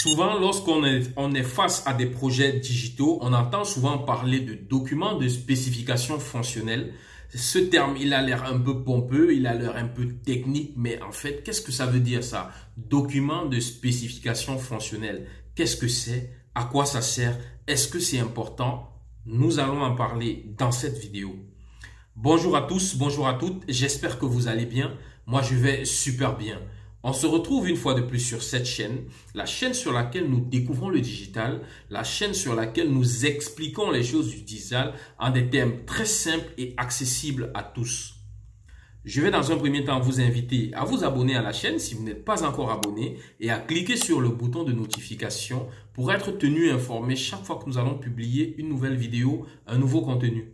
Souvent, lorsqu'on est face à des projets digitaux, on entend souvent parler de documents de spécification fonctionnelle. Ce terme, il a l'air un peu pompeux, il a l'air un peu technique, mais en fait, qu'est-ce que ça veut dire ça? Document de spécification fonctionnelle. Qu'est-ce que c'est? À quoi ça sert? Est-ce que c'est important? Nous allons en parler dans cette vidéo. Bonjour à tous, bonjour à toutes, j'espère que vous allez bien. Moi, je vais super bien. On se retrouve une fois de plus sur cette chaîne, la chaîne sur laquelle nous découvrons le digital, la chaîne sur laquelle nous expliquons les choses du digital en des termes très simples et accessibles à tous. Je vais dans un premier temps vous inviter à vous abonner à la chaîne si vous n'êtes pas encore abonné et à cliquer sur le bouton de notification pour être tenu informé chaque fois que nous allons publier une nouvelle vidéo, un nouveau contenu.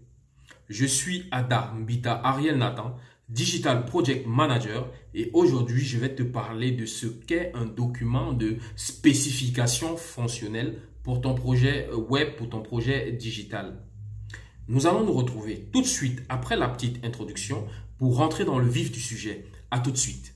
Je suis Ada Mbita Ariel Nathan, Digital Project Manager, et aujourd'hui je vais te parler de ce qu'est un document de spécification fonctionnelle pour ton projet web, pour ton projet digital. Nous allons nous retrouver tout de suite après la petite introduction pour rentrer dans le vif du sujet. À tout de suite.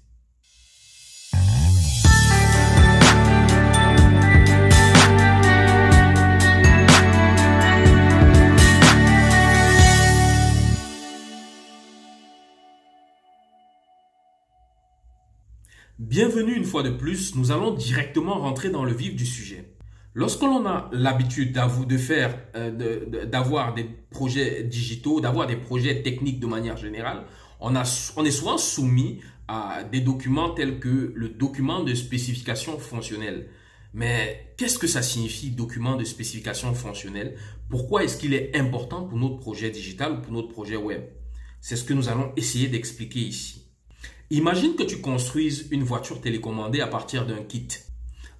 Bienvenue une fois de plus, nous allons directement rentrer dans le vif du sujet. Lorsque l'on a l'habitude d'avoir des projets digitaux, d'avoir des projets techniques de manière générale, on est souvent soumis à des documents tels que le document de spécification fonctionnelle. Mais qu'est-ce que ça signifie, document de spécification fonctionnelle? Pourquoi est-ce qu'il est important pour notre projet digital ou pour notre projet web? C'est ce que nous allons essayer d'expliquer ici. Imagine que tu construises une voiture télécommandée à partir d'un kit.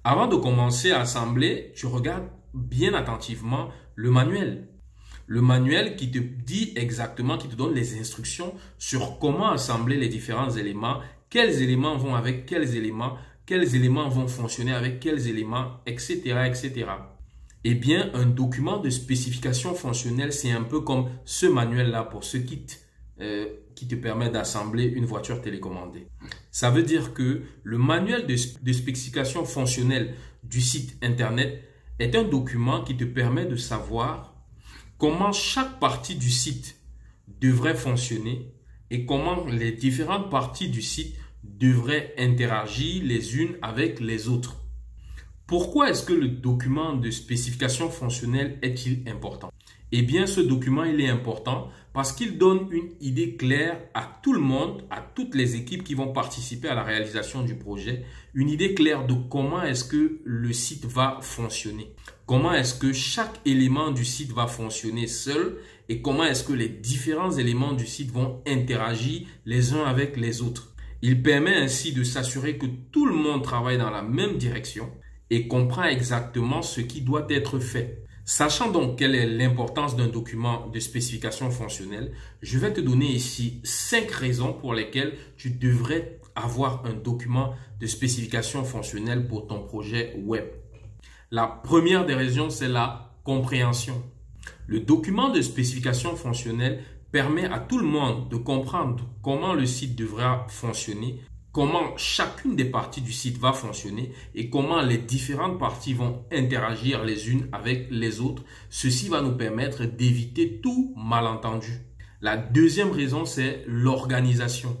Avant de commencer à assembler, tu regardes bien attentivement le manuel. Le manuel qui te dit exactement, qui te donne les instructions sur comment assembler les différents éléments, quels éléments vont avec quels éléments vont fonctionner avec quels éléments, etc., etc. Eh bien, un document de spécification fonctionnelle, c'est un peu comme ce manuel-là pour ce kit. Qui te permet d'assembler une voiture télécommandée. Ça veut dire que le manuel de spécification fonctionnelle du site internet est un document qui te permet de savoir comment chaque partie du site devrait fonctionner et comment les différentes parties du site devraient interagir les unes avec les autres. Pourquoi est-ce que le document de spécification fonctionnelle est-il important? Eh bien, ce document, il est important parce qu'il donne une idée claire à tout le monde, à toutes les équipes qui vont participer à la réalisation du projet, une idée claire de comment est-ce que le site va fonctionner. Comment est-ce que chaque élément du site va fonctionner seul et comment est-ce que les différents éléments du site vont interagir les uns avec les autres. Il permet ainsi de s'assurer que tout le monde travaille dans la même direction et comprend exactement ce qui doit être fait. Sachant donc quelle est l'importance d'un document de spécification fonctionnelle, je vais te donner ici 5 raisons pour lesquelles tu devrais avoir un document de spécification fonctionnelle pour ton projet web. La première des raisons, c'est la compréhension. Le document de spécification fonctionnelle permet à tout le monde de comprendre comment le site devra fonctionner, comment chacune des parties du site va fonctionner et comment les différentes parties vont interagir les unes avec les autres. Ceci va nous permettre d'éviter tout malentendu. La deuxième raison, c'est l'organisation.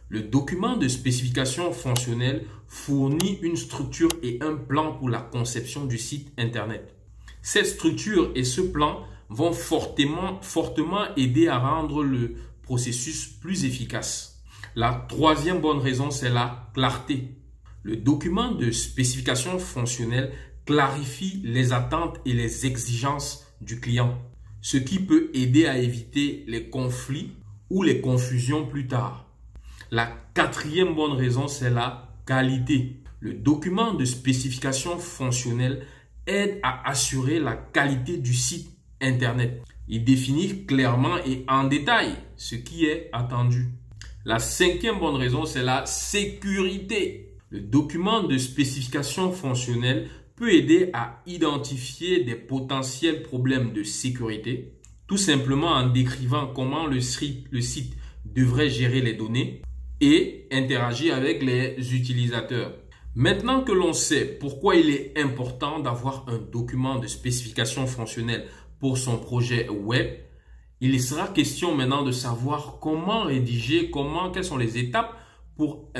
Le document de spécification fonctionnelle fournit une structure et un plan pour la conception du site internet. Cette structure et ce plan vont fortement aider à rendre le processus plus efficace. La troisième bonne raison, c'est la clarté. Le document de spécification fonctionnelle clarifie les attentes et les exigences du client, ce qui peut aider à éviter les conflits ou les confusions plus tard. La quatrième bonne raison, c'est la qualité. Le document de spécification fonctionnelle aide à assurer la qualité du site internet. Il définit clairement et en détail ce qui est attendu. La cinquième bonne raison, c'est la sécurité. Le document de spécification fonctionnelle peut aider à identifier des potentiels problèmes de sécurité, tout simplement en décrivant comment le site devrait gérer les données et interagir avec les utilisateurs. Maintenant que l'on sait pourquoi il est important d'avoir un document de spécification fonctionnelle pour son projet web, il sera question maintenant de savoir comment rédiger, quelles sont les étapes pour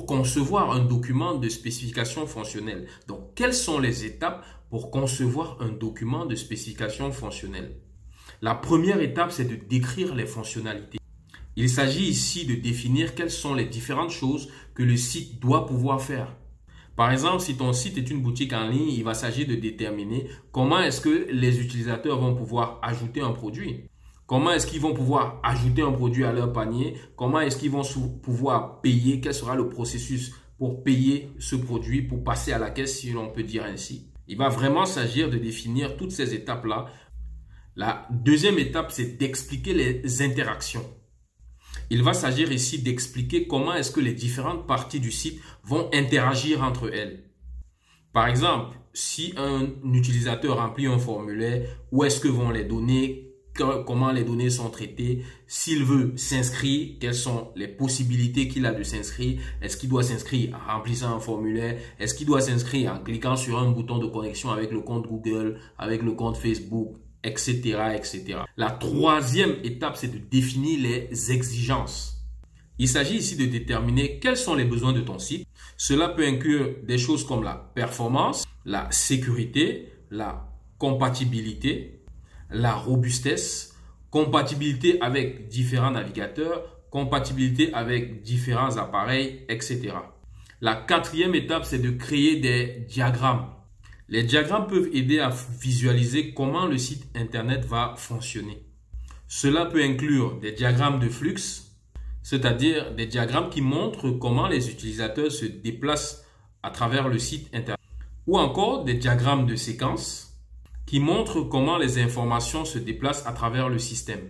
concevoir un document de spécification fonctionnelle. Donc, quelles sont les étapes pour concevoir un document de spécification fonctionnelle? La première étape, c'est de décrire les fonctionnalités. Il s'agit ici de définir quelles sont les différentes choses que le site doit pouvoir faire. Par exemple, si ton site est une boutique en ligne, il va s'agir de déterminer comment est-ce que les utilisateurs vont pouvoir ajouter un produit. Comment est-ce qu'ils vont pouvoir ajouter un produit à leur panier? Comment est-ce qu'ils vont pouvoir payer? Quel sera le processus pour payer ce produit, pour passer à la caisse, si l'on peut dire ainsi? Il va vraiment s'agir de définir toutes ces étapes-là. La deuxième étape, c'est d'expliquer les interactions. Il va s'agir ici d'expliquer comment est-ce que les différentes parties du site vont interagir entre elles. Par exemple, si un utilisateur remplit un formulaire, où est-ce que vont les données, comment les données sont traitées, s'il veut s'inscrire, quelles sont les possibilités qu'il a de s'inscrire, est-ce qu'il doit s'inscrire en remplissant un formulaire, est-ce qu'il doit s'inscrire en cliquant sur un bouton de connexion avec le compte Google, avec le compte Facebook, etc., etc. La troisième étape, c'est de définir les exigences. Il s'agit ici de déterminer quels sont les besoins de ton site. Cela peut inclure des choses comme la performance, la sécurité, la compatibilité, la robustesse, compatibilité avec différents navigateurs, compatibilité avec différents appareils, etc. La quatrième étape, c'est de créer des diagrammes. Les diagrammes peuvent aider à visualiser comment le site internet va fonctionner. Cela peut inclure des diagrammes de flux, c'est-à-dire des diagrammes qui montrent comment les utilisateurs se déplacent à travers le site internet. Ou encore des diagrammes de séquence qui montrent comment les informations se déplacent à travers le système.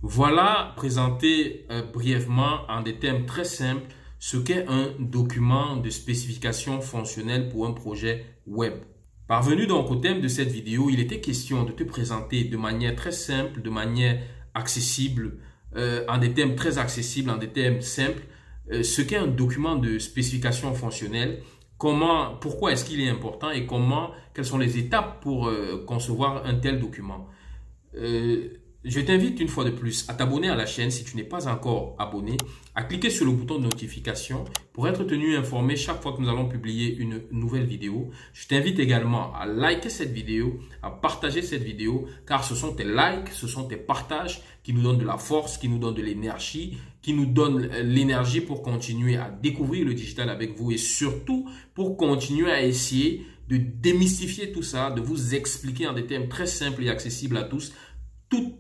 Voilà présenté brièvement en des termes très simples ce qu'est un document de spécification fonctionnelle pour un projet web. Parvenu donc au thème de cette vidéo, il était question de te présenter de manière très simple, de manière accessible, en des termes très accessibles, en des termes simples, ce qu'est un document de spécification fonctionnelle, pourquoi est-ce qu'il est important et quelles sont les étapes pour concevoir un tel document. Je t'invite une fois de plus à t'abonner à la chaîne si tu n'es pas encore abonné, à cliquer sur le bouton de notification pour être tenu informé chaque fois que nous allons publier une nouvelle vidéo. Je t'invite également à liker cette vidéo, à partager cette vidéo, car ce sont tes likes, ce sont tes partages qui nous donnent de la force, qui nous donnent de l'énergie, qui nous donnent l'énergie pour continuer à découvrir le digital avec vous et surtout pour continuer à essayer de démystifier tout ça, de vous expliquer en des termes très simples et accessibles à tous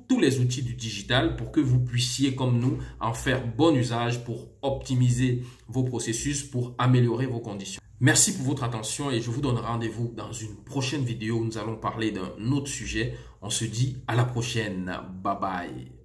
tous les outils du digital pour que vous puissiez, comme nous, en faire bon usage pour optimiser vos processus, pour améliorer vos conditions. Merci pour votre attention et je vous donne rendez-vous dans une prochaine vidéo où nous allons parler d'un autre sujet. On se dit à la prochaine. Bye bye.